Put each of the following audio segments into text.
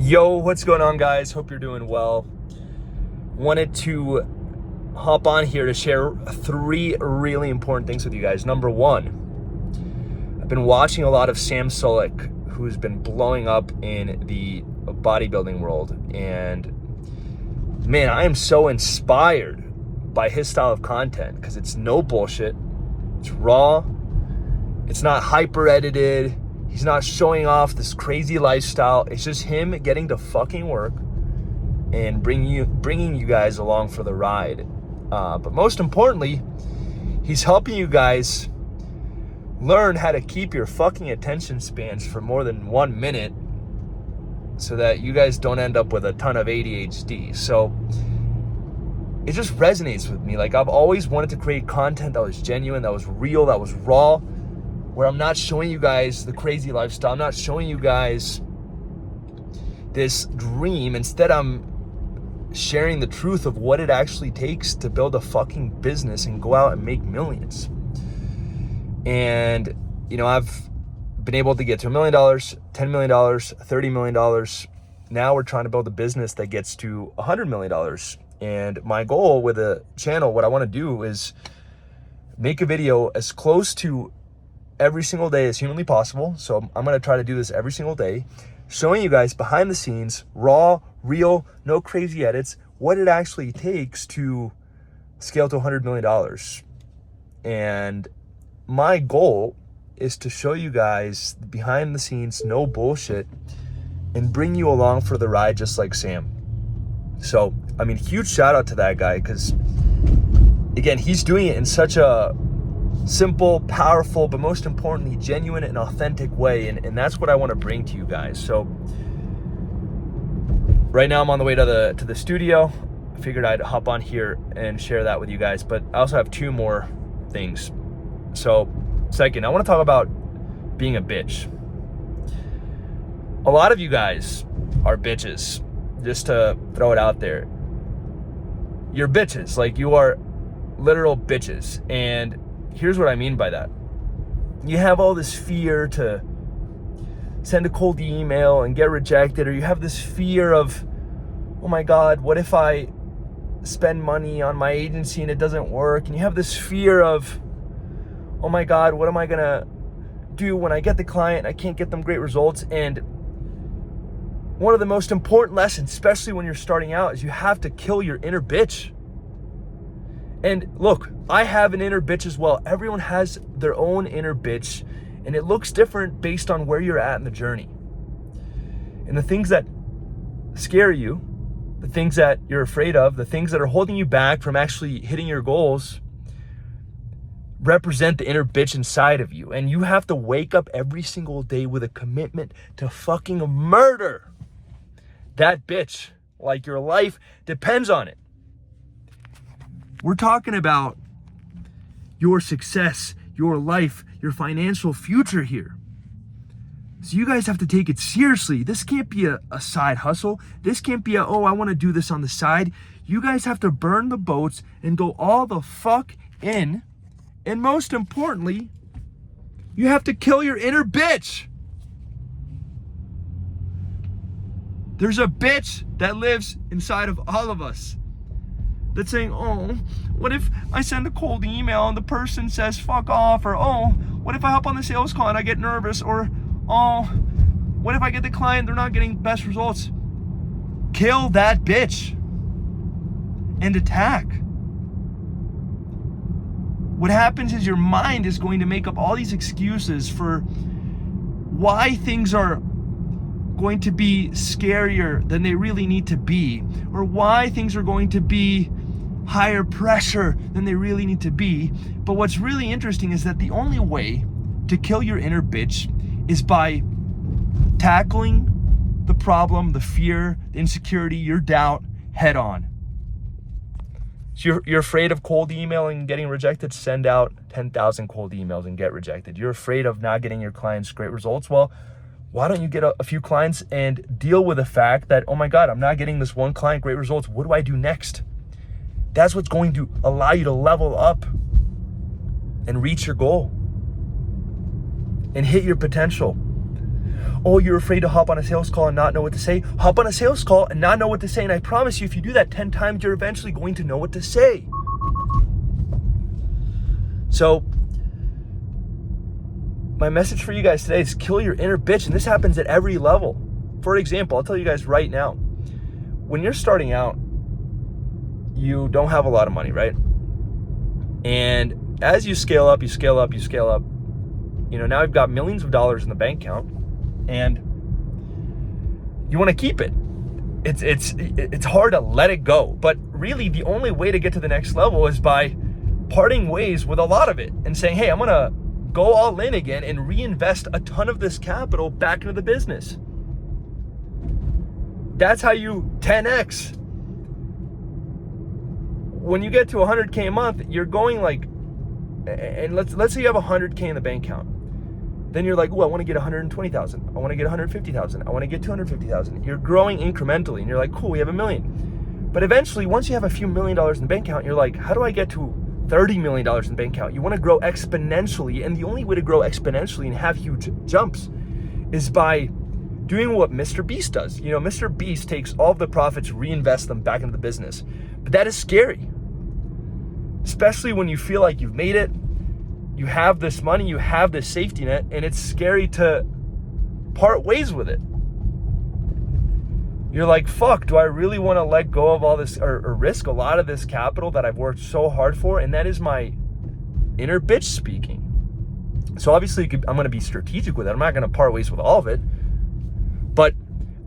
Yo, what's going on, guys? Hope you're doing well. Wanted to hop on here to share 3 really important things with you guys. Number 1, I've been watching a lot of Sam Sulek, who's been blowing up in the bodybuilding world. And man, I am so inspired by his style of content because it's no bullshit. It's raw. It's not hyper edited. He's not showing off this crazy lifestyle. It's just him getting to fucking work and bringing you guys along for the ride. But most importantly, he's helping you guys learn how to keep your fucking attention spans for more than 1 minute so that you guys don't end up with a ton of ADHD. So it just resonates with me. Like, I've always wanted to create content that was genuine, that was real, that was raw, where I'm not showing you guys the crazy lifestyle. I'm not showing you guys this dream. Instead, I'm sharing the truth of what it actually takes to build a fucking business and go out and make millions. And, you know, I've been able to get to $1 million, $10 million, $30 million. Now we're trying to build a business that gets to $100 million. And my goal with the channel, what I want to do is make a video as close to every single day as humanly possible. So I'm going to try to do this every single day, showing you guys behind the scenes, raw, real, no crazy edits, what it actually takes to scale to $100 million. And my goal is to show you guys behind the scenes, no bullshit, and bring you along for the ride just like Sam. So, I mean, huge shout out to that guy because, again, he's doing it in such a simple, powerful, but most importantly, genuine and authentic way. And that's what I want to bring to you guys. So right now I'm on the way to the studio. I figured I'd hop on here and share that with you guys, but I also have 2 more things. So second, I want to talk about being a bitch. A lot of you guys are bitches, just to throw it out there. You're bitches, like you are literal bitches. And here's what I mean by that. You have all this fear to send a cold email and get rejected, or you have this fear of, oh my God, what if I spend money on my agency and it doesn't work? And you have this fear of, oh my God, what am I gonna do when I get the client? I can't get them great results. And one of the most important lessons, especially when you're starting out, is you have to kill your inner bitch. And look, I have an inner bitch as well. Everyone has their own inner bitch, and it looks different based on where you're at in the journey. And the things that scare you, the things that you're afraid of, the things that are holding you back from actually hitting your goals represent the inner bitch inside of you. And you have to wake up every single day with a commitment to fucking murder that bitch like your life depends on it. We're talking about your success, your life, your financial future here. So you guys have to take it seriously. This can't be a side hustle. This can't be I want to do this on the side. You guys have to burn the boats and go all the fuck in. And most importantly, you have to kill your inner bitch. There's a bitch that lives inside of all of us that's saying, oh, what if I send a cold email and the person says fuck off? Or, oh, what if I hop on the sales call and I get nervous? Or, oh, what if I get the client, they're not getting best results? Kill that bitch and attack. What happens is your mind is going to make up all these excuses for why things are going to be scarier than they really need to be, or why things are going to be higher pressure than they really need to be. But what's really interesting is that the only way to kill your inner bitch is by tackling the problem, the fear, the insecurity, your doubt head on. So you're afraid of cold emailing and getting rejected? Send out 10,000 cold emails and get rejected. You're afraid of not getting your clients great results? Well, why don't you get a few clients and deal with the fact that, oh my God, I'm not getting this one client great results. What do I do next? That's what's going to allow you to level up and reach your goal and hit your potential. Oh, you're afraid to hop on a sales call and not know what to say? Hop on a sales call and not know what to say. And I promise you, if you do that 10 times, you're eventually going to know what to say. So my message for you guys today is kill your inner bitch. And this happens at every level. For example, I'll tell you guys right now, when you're starting out, you don't have a lot of money, right? And as you scale up, now you've got millions of dollars in the bank account and you want to keep it. It's hard to let it go, but really the only way to get to the next level is by parting ways with a lot of it and saying, hey, I'm going to go all in again and reinvest a ton of this capital back into the business. That's how you 10x. When you get to 100K a month, you're going like, and let's say you have 100K in the bank account. Then you're like, oh, I want to get 120,000. I want to get 150,000. I want to get 250,000. You're growing incrementally and you're like, cool, we have $1 million. But eventually, once you have a few $1 million in the bank account, you're like, how do I get to $30 million in the bank account? You want to grow exponentially. And the only way to grow exponentially and have huge jumps is by doing what Mr. Beast does. Mr. Beast takes all of the profits, reinvests them back into the business. But that is scary. Especially when you feel like you've made it, you have this money, you have this safety net, and it's scary to part ways with it. You're like, fuck, do I really want to let go of all this or risk a lot of this capital that I've worked so hard for? And that is my inner bitch speaking. So obviously I'm going to be strategic with it. I'm not going to part ways with all of it, but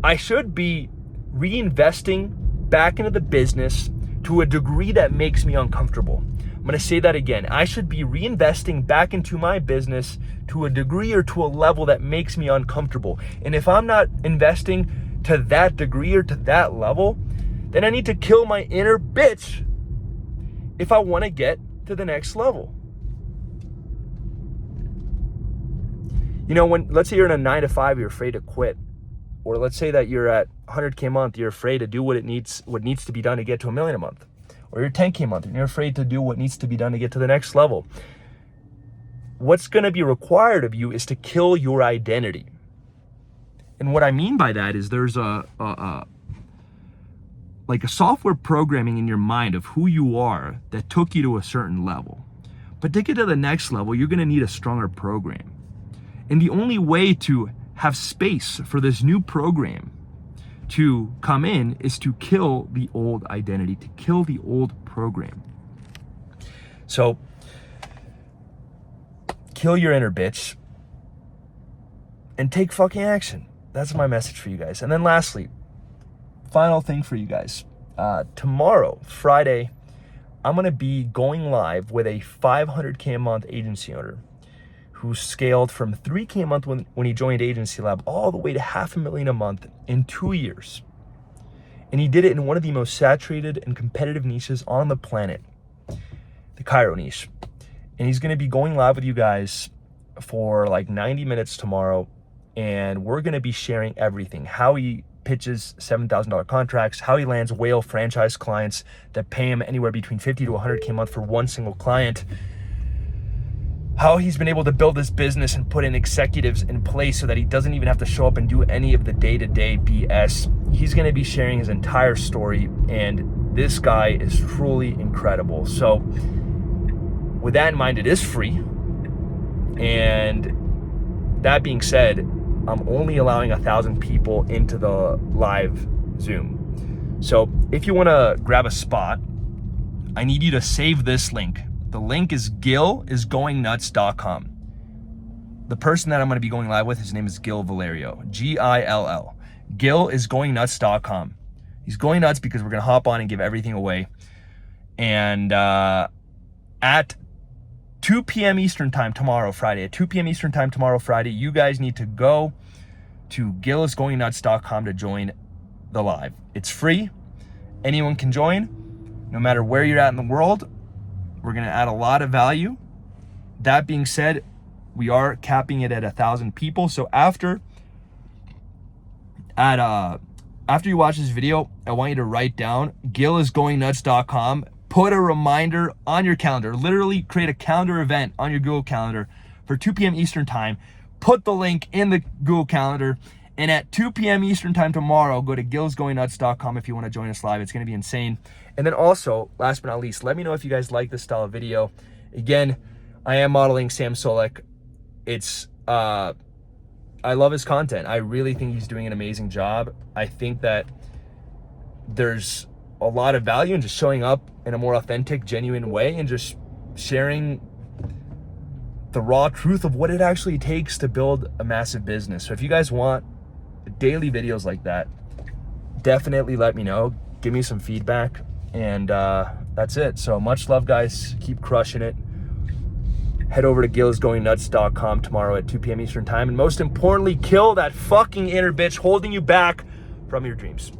I should be reinvesting back into the business to a degree that makes me uncomfortable. I'm going to say that again. I should be reinvesting back into my business to a degree or to a level that makes me uncomfortable. And if I'm not investing to that degree or to that level, then I need to kill my inner bitch if I want to get to the next level. When, let's say you're in a 9-to-5, you're afraid to quit. Or let's say that you're at 100K a month, you're afraid to do what needs to be done to get to $1 million a month. Or you're 10K a month and you're afraid to do what needs to be done to get to the next level. What's going to be required of you is to kill your identity. And what I mean by that is there's a software programming in your mind of who you are that took you to a certain level. But to get to the next level, you're going to need a stronger program. And the only way to have space for this new program to come in is to kill the old identity, to kill the old program. So kill your inner bitch and take fucking action. That's my message for you guys. And then lastly, final thing for you guys. Tomorrow, Friday, I'm going to be going live with a 500K a month agency owner who scaled from 3K a month when he joined Agency Lab all the way to $500,000 a month in 2 years. And he did it in one of the most saturated and competitive niches on the planet, the Cairo niche. And he's going to be going live with you guys for like 90 minutes tomorrow. And we're going to be sharing everything, how he pitches $7,000 contracts, how he lands whale franchise clients that pay him anywhere between 50 to 100K a month for one single client, how he's been able to build this business and put in executives in place so that he doesn't even have to show up and do any of the day-to-day BS. He's going to be sharing his entire story, and this guy is truly incredible. So with that in mind, it is free. And that being said, I'm only allowing 1,000 people into the live Zoom. So if you want to grab a spot, I need you to save this link. The link is gilisgoingnuts.com. The person that I'm going to be going live with, his name is Gil Valerio, Gill. gilisgoingnuts.com. He's going nuts because we're going to hop on and give everything away. And at 2 p.m. Eastern time tomorrow, Friday, you guys need to go to gilisgoingnuts.com to join the live. It's free. Anyone can join, no matter where you're at in the world. We're going to add a lot of value. That being said, we are capping it at 1,000 people. So after you watch this video, I want you to write down gilisgoingnuts.com. Put a reminder on your calendar. Literally create a calendar event on your Google Calendar for 2 p.m. Eastern time. put the link in the Google Calendar. And at 2 p.m. Eastern time tomorrow, go to gillsgoingnuts.com if you want to join us live. It's going to be insane. And then also, last but not least, let me know if you guys like this style of video. Again, I am modeling Sam Sulek. It's, I love his content. I really think he's doing an amazing job. I think that there's a lot of value in just showing up in a more authentic, genuine way and just sharing the raw truth of what it actually takes to build a massive business. So if you guys want daily videos like that, definitely let me know. Give me some feedback. And that's it. So much love, guys. Keep crushing it. Head over to gillsgoingnuts.com tomorrow at 2 p.m. Eastern time. And most importantly, kill that fucking inner bitch holding you back from your dreams.